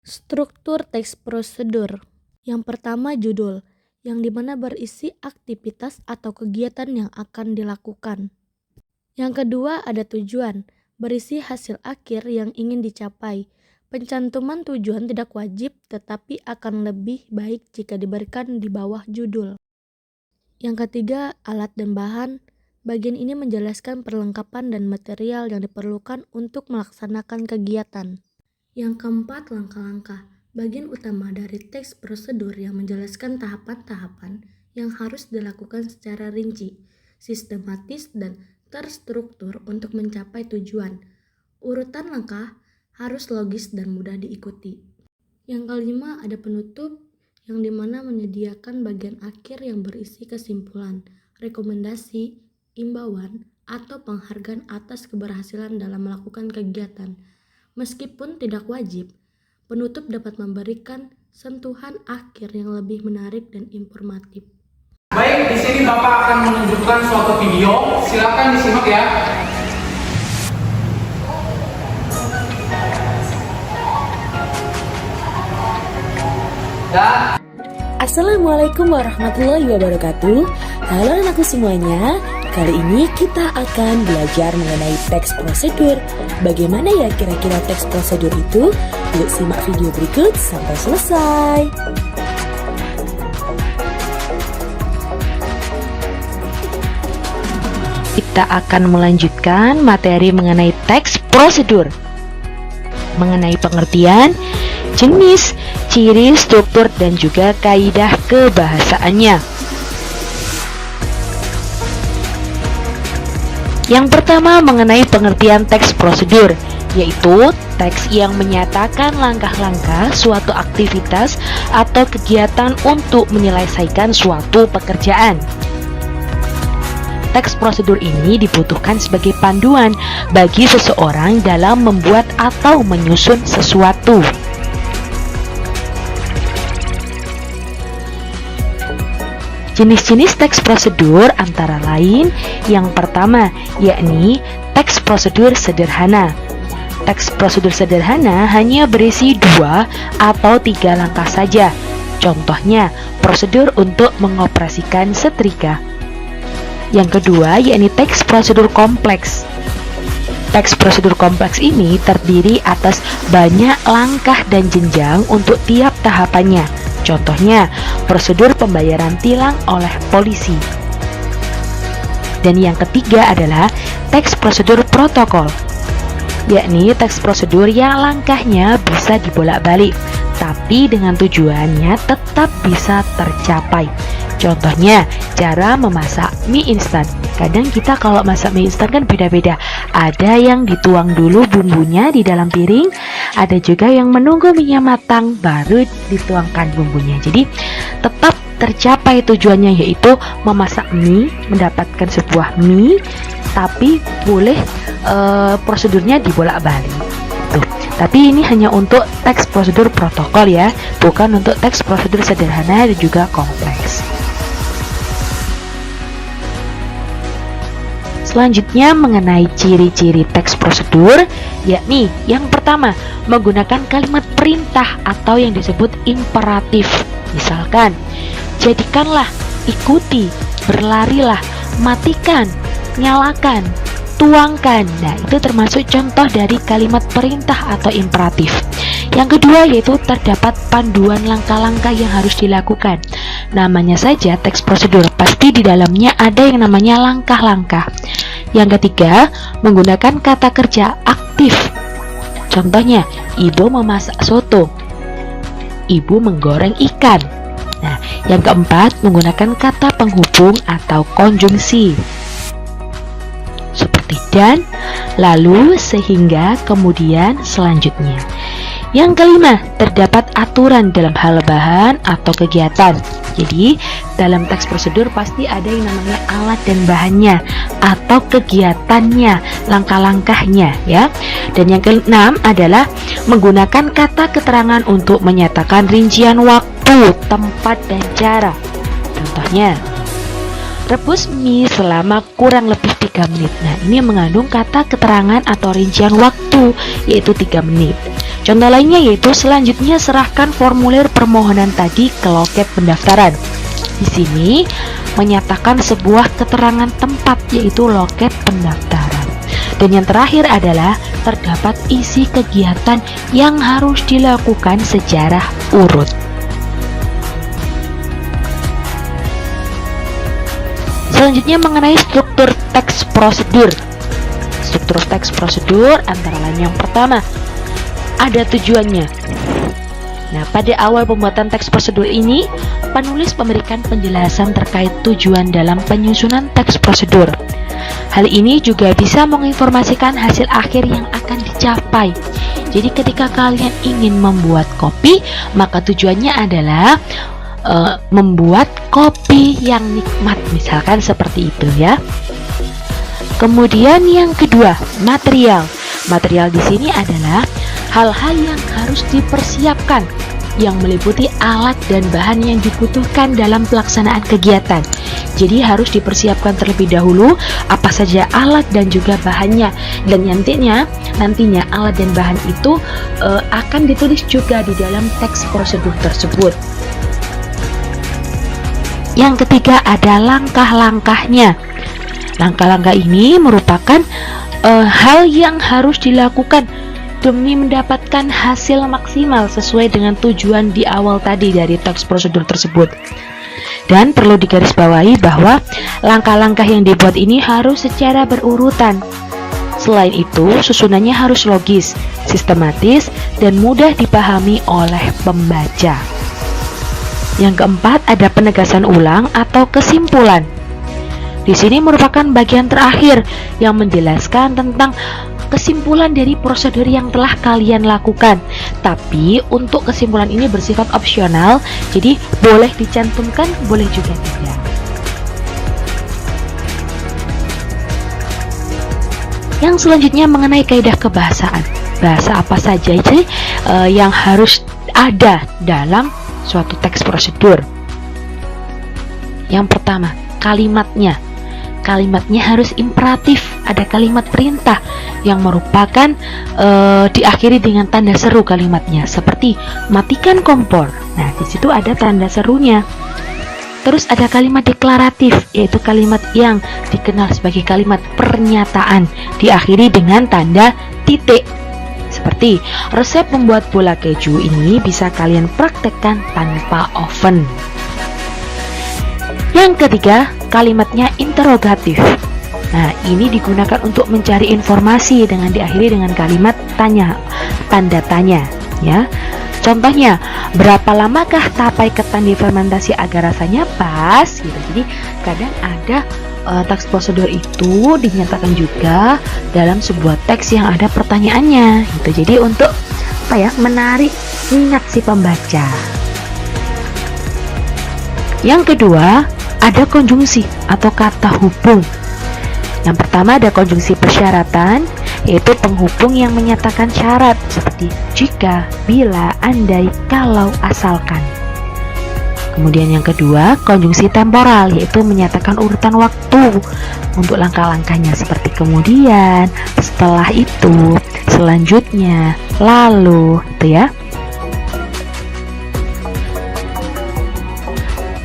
Struktur teks prosedur. Yang pertama judul, yang dimana berisi aktivitas atau kegiatan yang akan dilakukan. Yang kedua ada tujuan, berisi hasil akhir yang ingin dicapai. Pencantuman tujuan tidak wajib tetapi akan lebih baik jika diberikan di bawah judul. Yang ketiga alat dan bahan. Bagian ini menjelaskan perlengkapan dan material yang diperlukan untuk melaksanakan kegiatan. Yang keempat, langkah-langkah. Bagian utama dari teks prosedur yang menjelaskan tahapan-tahapan yang harus dilakukan secara rinci, sistematis, dan terstruktur untuk mencapai tujuan. Urutan langkah harus logis dan mudah diikuti. Yang kelima, ada penutup yang dimana menyediakan bagian akhir yang berisi kesimpulan, rekomendasi, imbauan, atau penghargaan atas keberhasilan dalam melakukan kegiatan. Meskipun tidak wajib, penutup dapat memberikan sentuhan akhir yang lebih menarik dan informatif. Baik, di sini Bapak akan menunjukkan suatu video. Silakan disimak ya. Dan Assalamualaikum warahmatullahi wabarakatuh. Halo anakku semuanya. Kali ini kita akan belajar mengenai teks prosedur. Bagaimana ya kira-kira teks prosedur itu? Yuk simak video berikut sampai selesai. Kita akan melanjutkan materi mengenai teks prosedur. Mengenai pengertian, jenis, ciri, struktur, dan juga kaidah kebahasaannya. Yang pertama mengenai pengertian teks prosedur, yaitu teks yang menyatakan langkah-langkah suatu aktivitas atau kegiatan untuk menyelesaikan suatu pekerjaan. Teks prosedur ini dibutuhkan sebagai panduan bagi seseorang dalam membuat atau menyusun sesuatu. Jenis-jenis teks prosedur antara lain yang pertama yakni teks prosedur sederhana. Teks prosedur sederhana hanya berisi 2 atau 3 langkah saja. Contohnya, prosedur untuk mengoperasikan setrika. Yang kedua yakni teks prosedur kompleks. Teks prosedur kompleks ini terdiri atas banyak langkah dan jenjang untuk tiap tahapannya. Contohnya, prosedur pembayaran tilang oleh polisi. Dan yang ketiga adalah teks prosedur protokol, yakni teks prosedur yang langkahnya bisa dibolak-balik, tapi dengan tujuannya tetap bisa tercapai. Contohnya, cara memasak mie instan. Kadang kita kalau masak mie instan kan beda-beda. Ada yang dituang dulu bumbunya di dalam piring, ada juga yang menunggu mie-nya matang baru dituangkan bumbunya. Jadi tetap tercapai tujuannya, yaitu memasak mie, mendapatkan sebuah mie, tapi boleh prosedurnya dibolak-balik. Tapi ini hanya untuk teks prosedur protokol ya, bukan untuk teks prosedur sederhana dan juga kompleks. Selanjutnya mengenai ciri-ciri teks prosedur, yakni yang pertama menggunakan kalimat perintah atau yang disebut imperatif. Misalkan, jadikanlah, ikuti, berlarilah, matikan, nyalakan, tuangkan. Nah, itu termasuk contoh dari kalimat perintah atau imperatif. Yang kedua yaitu terdapat panduan langkah-langkah yang harus dilakukan. Namanya saja teks prosedur, pasti di dalamnya ada yang namanya langkah-langkah. Yang ketiga, menggunakan kata kerja aktif. Contohnya, ibu memasak soto, ibu menggoreng ikan. Nah, yang keempat, menggunakan kata penghubung atau konjungsi. Seperti dan, lalu, sehingga, kemudian, selanjutnya. Yang kelima, terdapat aturan dalam hal bahan atau kegiatan. Jadi, dalam teks prosedur pasti ada yang namanya alat dan bahannya atau kegiatannya, langkah-langkahnya ya. Dan yang keenam adalah menggunakan kata keterangan untuk menyatakan rincian waktu, tempat, dan cara. Contohnya, rebus mie selama kurang lebih 3 menit. Nah, ini mengandung kata keterangan atau rincian waktu, yaitu 3 menit. Contoh lainnya yaitu selanjutnya serahkan formulir permohonan tadi ke loket pendaftaran. Di sini menyatakan sebuah keterangan tempat yaitu loket pendaftaran. Dan yang terakhir adalah terdapat isi kegiatan yang harus dilakukan secara urut. Selanjutnya mengenai struktur teks prosedur. Struktur teks prosedur antara lain yang pertama, ada tujuannya. Nah, pada awal pembuatan teks prosedur ini, penulis memberikan penjelasan terkait tujuan dalam penyusunan teks prosedur. Hal ini juga bisa menginformasikan hasil akhir yang akan dicapai. Jadi ketika kalian ingin membuat kopi, maka tujuannya adalah membuat kopi yang nikmat, misalkan seperti itu ya. Kemudian yang kedua, material. Material di sini adalah hal-hal yang harus dipersiapkan, yang meliputi alat dan bahan yang dibutuhkan dalam pelaksanaan kegiatan. Jadi harus dipersiapkan terlebih dahulu apa saja alat dan juga bahannya. Dan nantinya alat dan bahan itu akan ditulis juga di dalam teks prosedur tersebut. Yang ketiga ada langkah-langkahnya. Langkah-langkah ini merupakan hal yang harus dilakukan demi mendapatkan hasil maksimal sesuai dengan tujuan di awal tadi dari teks prosedur tersebut. Dan perlu digarisbawahi bahwa langkah-langkah yang dibuat ini harus secara berurutan. Selain itu, susunannya harus logis, sistematis, dan mudah dipahami oleh pembaca. Yang keempat ada penegasan ulang atau kesimpulan. Di sini merupakan bagian terakhir yang menjelaskan tentang kesimpulan dari prosedur yang telah kalian lakukan. Tapi untuk kesimpulan ini bersifat opsional, jadi boleh dicantumkan, boleh juga tidak. Yang selanjutnya mengenai kaidah kebahasaan. Bahasa apa saja sih yang harus ada dalam suatu teks prosedur? Yang pertama, kalimatnya. Kalimatnya harus imperatif, ada kalimat perintah yang merupakan diakhiri dengan tanda seru kalimatnya, seperti matikan kompor. Nah, di situ ada tanda serunya. Terus ada kalimat deklaratif, yaitu kalimat yang dikenal sebagai kalimat pernyataan, diakhiri dengan tanda titik. Seperti resep membuat bola keju ini bisa kalian praktekkan tanpa oven. Yang ketiga, kalimatnya interrogatif. Nah, ini digunakan untuk mencari informasi dengan diakhiri dengan kalimat tanya, tanda tanya, ya. Contohnya, berapa lamakah tapai ketan difermentasi agar rasanya pas? Gitu. Jadi, kadang ada teks prosedur itu dinyatakan juga dalam sebuah teks yang ada pertanyaannya. Gitu. Jadi untuk menarik minat si pembaca. Yang kedua, ada konjungsi atau kata hubung. Yang pertama ada konjungsi persyaratan, yaitu penghubung yang menyatakan syarat seperti jika, bila, andai, kalau, asalkan. Kemudian yang kedua, konjungsi temporal, yaitu menyatakan urutan waktu untuk langkah-langkahnya seperti kemudian, setelah itu, selanjutnya, lalu, gitu ya.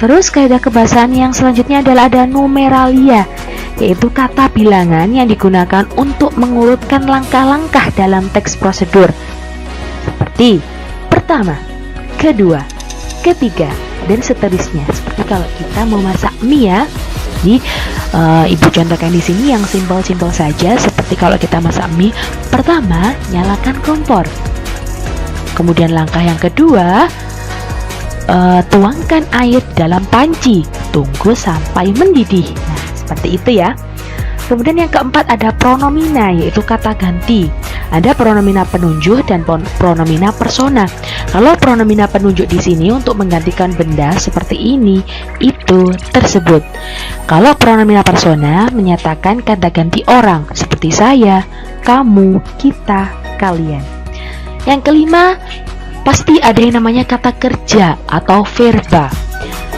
Terus kaidah kebahasaan yang selanjutnya adalah ada numeralia, yaitu kata bilangan yang digunakan untuk mengurutkan langkah-langkah dalam teks prosedur. Seperti pertama, kedua, ketiga, dan seterusnya. Seperti kalau kita mau masak mie ya. Jadi ibu contohkan di sini yang simpel-simpel saja. Seperti kalau kita masak mie, pertama nyalakan kompor. Kemudian langkah yang kedua, tuangkan air dalam panci, tunggu sampai mendidih. Nah, seperti itu ya. Kemudian yang keempat ada pronomina, yaitu kata ganti. Ada pronomina penunjuk dan pronomina persona. Kalau pronomina penunjuk di sini untuk menggantikan benda seperti ini, itu, tersebut. Kalau pronomina persona menyatakan kata ganti orang seperti saya, kamu, kita, kalian. Yang kelima, pasti ada yang namanya kata kerja atau verba.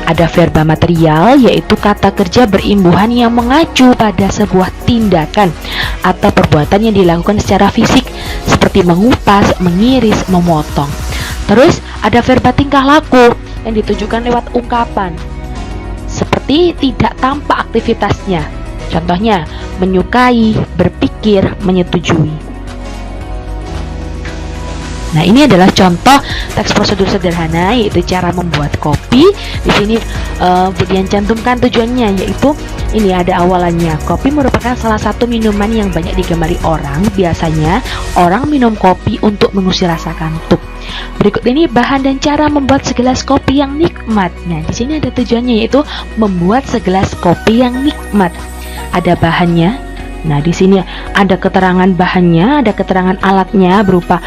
Ada verba material, yaitu kata kerja berimbuhan yang mengacu pada sebuah tindakan atau perbuatan yang dilakukan secara fisik, seperti seperti mengupas, mengiris, memotong. Terus ada verba tingkah laku yang ditujukan lewat ungkapan, seperti tidak tampak aktivitasnya. Contohnya, menyukai, berpikir, menyetujui. Nah, ini adalah contoh teks prosedur sederhana, yaitu cara membuat kopi. Di sini Budian cantumkan tujuannya, yaitu ini ada awalannya. Kopi merupakan salah satu minuman yang banyak digemari orang. Biasanya orang minum kopi untuk mengusir rasa kantuk. Berikut ini bahan dan cara membuat segelas kopi yang nikmat. Nah, di sini ada tujuannya, yaitu membuat segelas kopi yang nikmat. Ada bahannya. Nah, di sini ada keterangan bahannya, ada keterangan alatnya berupa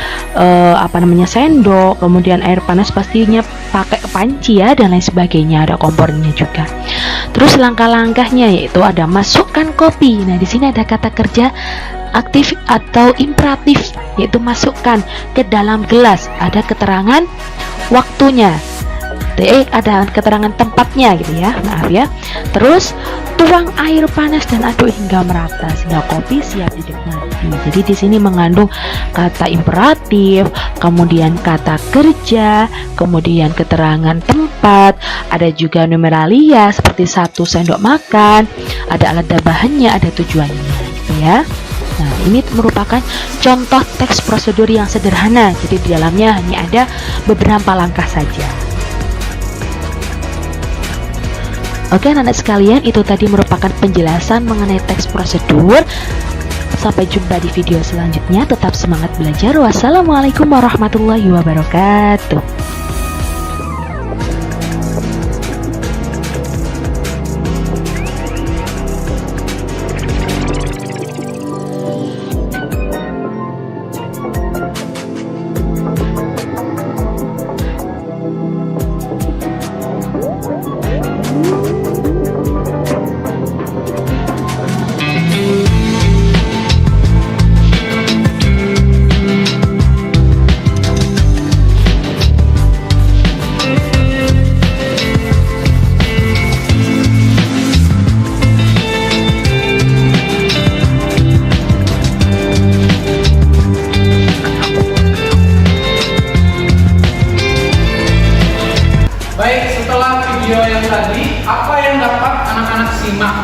sendok, kemudian air panas pastinya pakai panci ya, dan lain sebagainya. Ada kompornya juga. Terus langkah-langkahnya yaitu ada masukkan kopi. Nah, di sini ada kata kerja aktif atau imperatif, yaitu masukkan ke dalam gelas. Ada keterangan waktunya. Ada keterangan tempatnya gitu ya, maaf ya. Terus tuang air panas dan aduk hingga merata sehingga kopi siap dinikmati. Jadi di sini mengandung kata imperatif, kemudian kata kerja, kemudian keterangan tempat, ada juga numeralia seperti 1 sendok makan, ada alat dan bahannya, ada tujuannya gitu ya. Nah, ini merupakan contoh teks prosedur yang sederhana. Jadi di dalamnya hanya ada beberapa langkah saja. Oke anak-anak sekalian, itu tadi merupakan penjelasan mengenai teks prosedur. Sampai jumpa di video selanjutnya. Tetap semangat belajar. Wassalamualaikum warahmatullahi wabarakatuh. Video yang tadi, apa yang dapat anak-anak simak?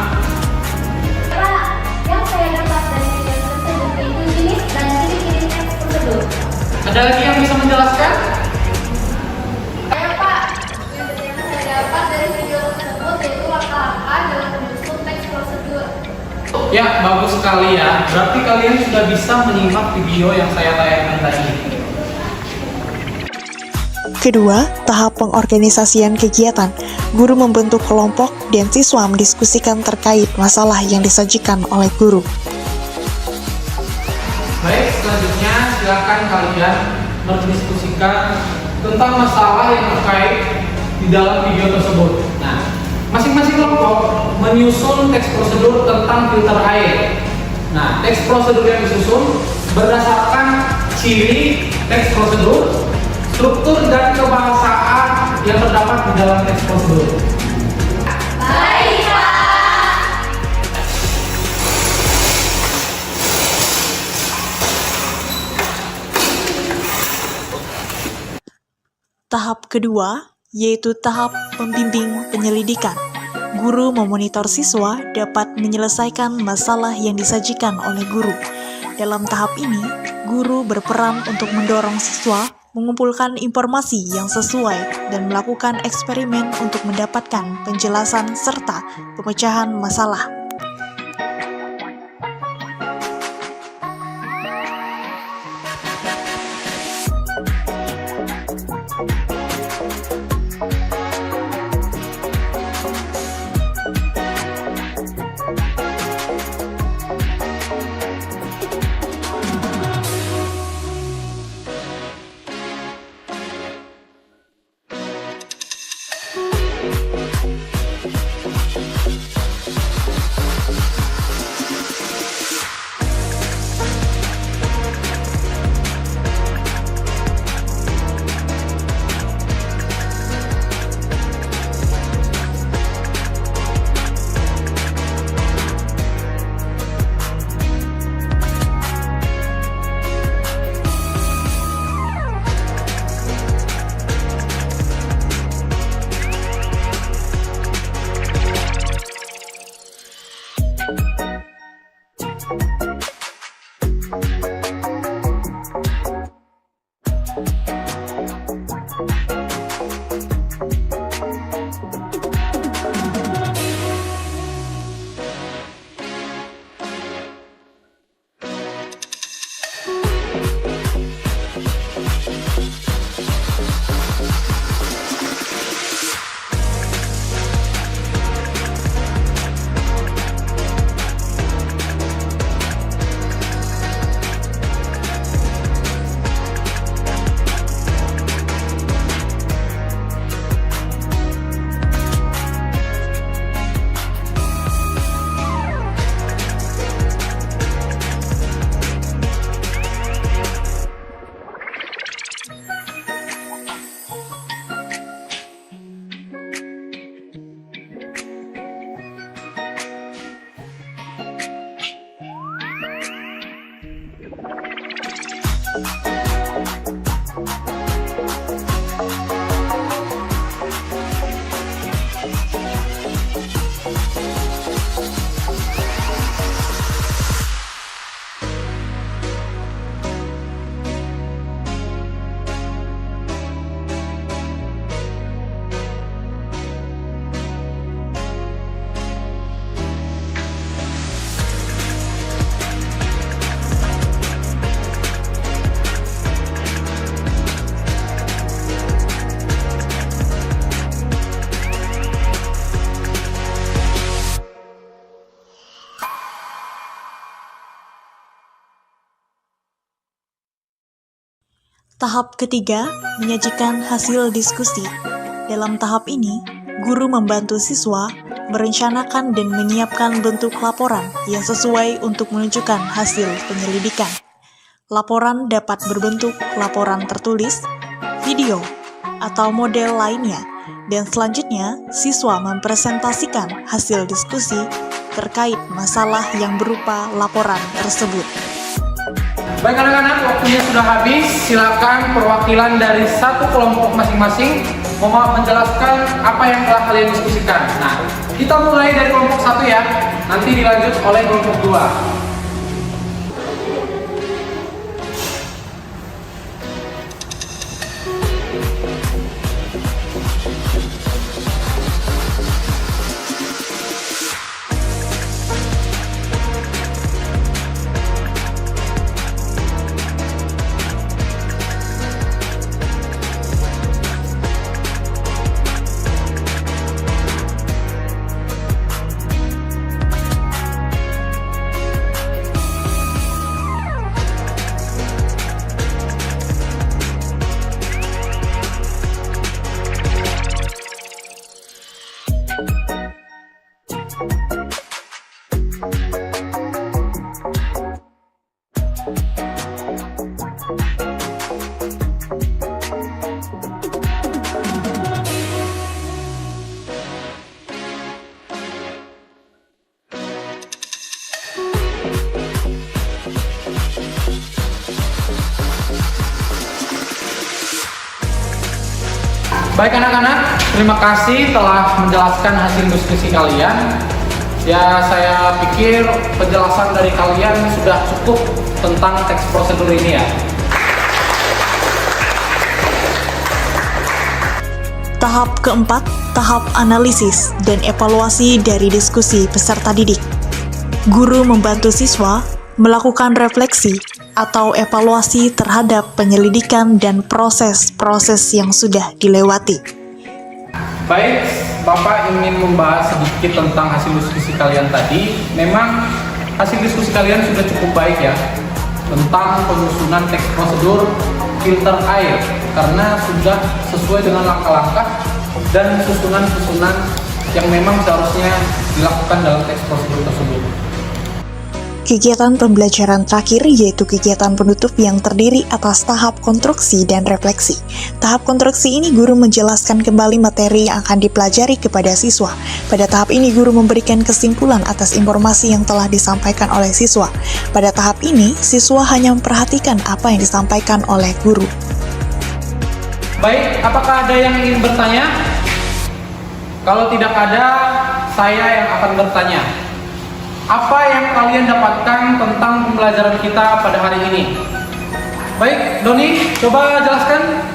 Pak, yang saya dapat dari video tersebut itu jenis dan ciri-ciri teks prosedur. Ada lagi yang bisa menjelaskan? Saya Pak, yang saya dapat dari video tersebut yaitu langkah-langkah dalam menyusun teks prosedur. Ya, bagus sekali ya. Berarti kalian sudah bisa menyimak video yang saya tayangkan tadi. Kedua, tahap pengorganisasian kegiatan. Guru membentuk kelompok dan siswa mendiskusikan terkait masalah yang disajikan oleh guru. Baik, selanjutnya silakan kalian mendiskusikan tentang masalah yang terkait di dalam video tersebut. Nah, masing-masing kelompok menyusun teks prosedur tentang filter air. Nah, teks prosedur yang disusun berdasarkan ciri teks prosedur, struktur dan kebahasaan yang terdapat di dalam teks prosedur. Baik Pak. Tahap kedua, yaitu tahap pembimbing penyelidikan. Guru memonitor siswa dapat menyelesaikan masalah yang disajikan oleh guru. Dalam tahap ini, guru berperan untuk mendorong siswa mengumpulkan informasi yang sesuai dan melakukan eksperimen untuk mendapatkan penjelasan serta pemecahan masalah. Tahap ketiga, menyajikan hasil diskusi. Dalam tahap ini, guru membantu siswa merencanakan dan menyiapkan bentuk laporan yang sesuai untuk menunjukkan hasil penyelidikan. Laporan dapat berbentuk laporan tertulis, video, atau model lainnya, dan selanjutnya siswa mempresentasikan hasil diskusi terkait masalah yang berupa laporan tersebut. Baik anak-anak, waktunya sudah habis. Silakan perwakilan dari satu kelompok masing-masing menjelaskan apa yang telah kalian diskusikan. Nah, kita mulai dari kelompok 1 ya. Nanti dilanjut oleh kelompok 2. Baik anak-anak, terima kasih telah menjelaskan hasil diskusi kalian. Ya, saya pikir penjelasan dari kalian sudah cukup tentang teks prosedur ini ya. Tahap keempat, tahap analisis dan evaluasi dari diskusi peserta didik. Guru membantu siswa melakukan refleksi atau evaluasi terhadap penyelidikan dan proses-proses yang sudah dilewati. Baik, Bapak ingin membahas sedikit tentang hasil diskusi kalian tadi. Memang hasil diskusi kalian sudah cukup baik ya, tentang penyusunan teks prosedur filter air, karena sudah sesuai dengan langkah-langkah dan susunan-susunan yang memang seharusnya dilakukan dalam teks prosedur tersebut. Kegiatan pembelajaran terakhir yaitu kegiatan penutup yang terdiri atas tahap konstruksi dan refleksi. Tahap konstruksi ini guru menjelaskan kembali materi yang akan dipelajari kepada siswa. Pada tahap ini guru memberikan kesimpulan atas informasi yang telah disampaikan oleh siswa. Pada tahap ini, siswa hanya memperhatikan apa yang disampaikan oleh guru. Baik, apakah ada yang ingin bertanya? Kalau tidak ada, saya yang akan bertanya. Apa yang kalian dapatkan tentang pembelajaran kita pada hari ini? Baik, Doni, coba jelaskan.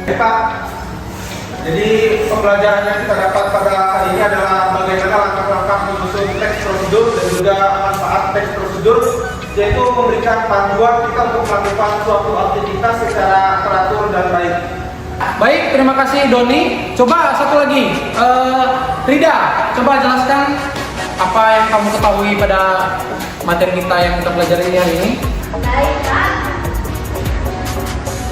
Baik, Pak. Jadi pembelajaran yang kita dapat pada hari ini adalah bagaimana langkah-langkah menyusun teks prosedur dan juga manfaat teks prosedur, yaitu memberikan panduan kita untuk melakukan suatu aktivitas secara teratur dan baik. Baik, terima kasih Doni. Coba satu lagi, Rida, coba jelaskan apa yang kamu ketahui pada materi kita yang kita pelajari hari ini. Baik, Pak.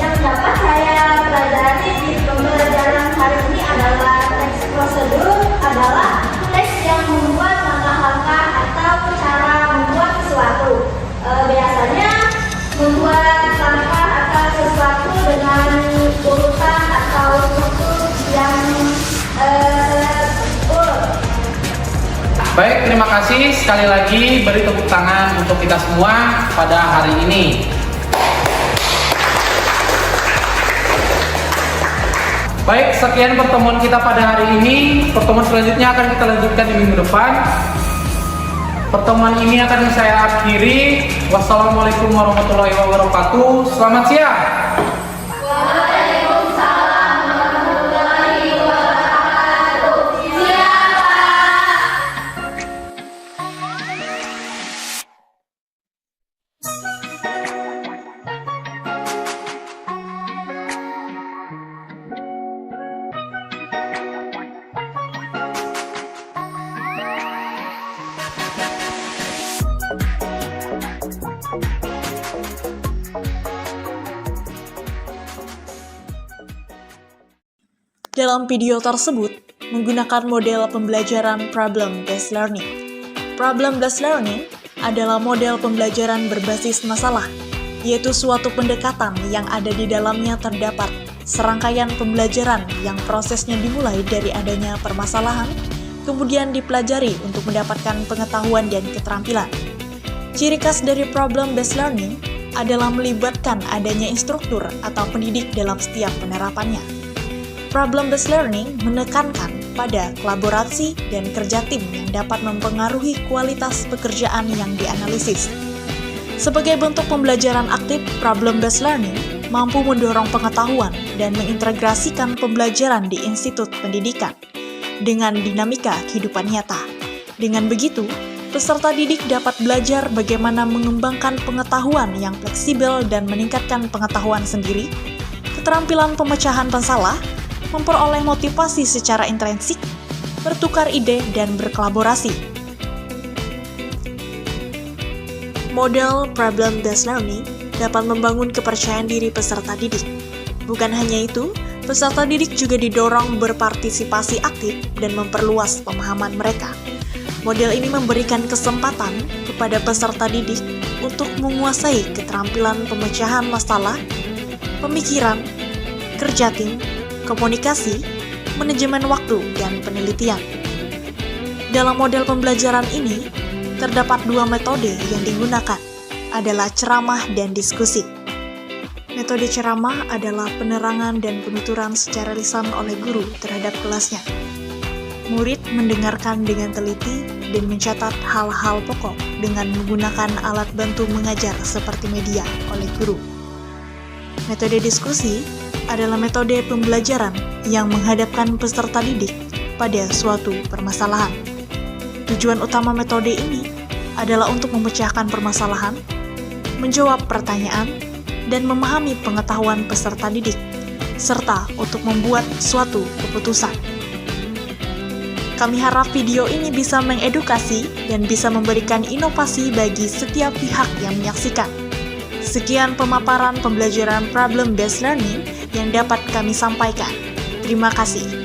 Yang dapat saya pelajari di pembelajaran hari ini adalah teks prosedur adalah teks yang membuat langkah-langkah atau cara membuat sesuatu. Biasanya membuat langkah atau sesuatu dengan urutan atau struktur yang urut. Baik, terima kasih sekali lagi, beri tepuk tangan untuk kita semua pada hari ini. Baik, sekian pertemuan kita pada hari ini. Pertemuan selanjutnya akan kita lanjutkan di minggu depan. Pertemuan ini akan saya akhiri. Wassalamualaikum warahmatullahi wabarakatuh. Selamat siang. Dalam video tersebut, menggunakan model pembelajaran problem-based learning. Problem-based learning adalah model pembelajaran berbasis masalah, yaitu suatu pendekatan yang ada di dalamnya terdapat serangkaian pembelajaran yang prosesnya dimulai dari adanya permasalahan, kemudian dipelajari untuk mendapatkan pengetahuan dan keterampilan. Ciri khas dari problem-based learning adalah melibatkan adanya instruktur atau pendidik dalam setiap penerapannya. Problem-based learning menekankan pada kolaborasi dan kerja tim yang dapat mempengaruhi kualitas pekerjaan yang dianalisis. Sebagai bentuk pembelajaran aktif, problem-based learning mampu mendorong pengetahuan dan mengintegrasikan pembelajaran di institut pendidikan dengan dinamika kehidupan nyata. Dengan begitu, peserta didik dapat belajar bagaimana mengembangkan pengetahuan yang fleksibel dan meningkatkan pengetahuan sendiri, keterampilan pemecahan masalah, memperoleh motivasi secara intrinsik, bertukar ide, dan berkolaborasi. Model problem-based learning dapat membangun kepercayaan diri peserta didik. Bukan hanya itu, peserta didik juga didorong berpartisipasi aktif dan memperluas pemahaman mereka. Model ini memberikan kesempatan kepada peserta didik untuk menguasai keterampilan pemecahan masalah, pemikiran, kerja tim, komunikasi, manajemen waktu, dan penelitian. Dalam model pembelajaran ini, terdapat dua metode yang digunakan, adalah ceramah dan diskusi. Metode ceramah adalah penerangan dan penuturan secara lisan oleh guru terhadap kelasnya. Murid mendengarkan dengan teliti dan mencatat hal-hal pokok dengan menggunakan alat bantu mengajar seperti media oleh guru. Metode diskusi adalah metode pembelajaran yang menghadapkan peserta didik pada suatu permasalahan. Tujuan utama metode ini adalah untuk memecahkan permasalahan, menjawab pertanyaan, dan memahami pengetahuan peserta didik, serta untuk membuat suatu keputusan. Kami harap video ini bisa mengedukasi dan bisa memberikan inovasi bagi setiap pihak yang menyaksikan. Sekian pemaparan pembelajaran problem-based learning yang dapat kami sampaikan. Terima kasih.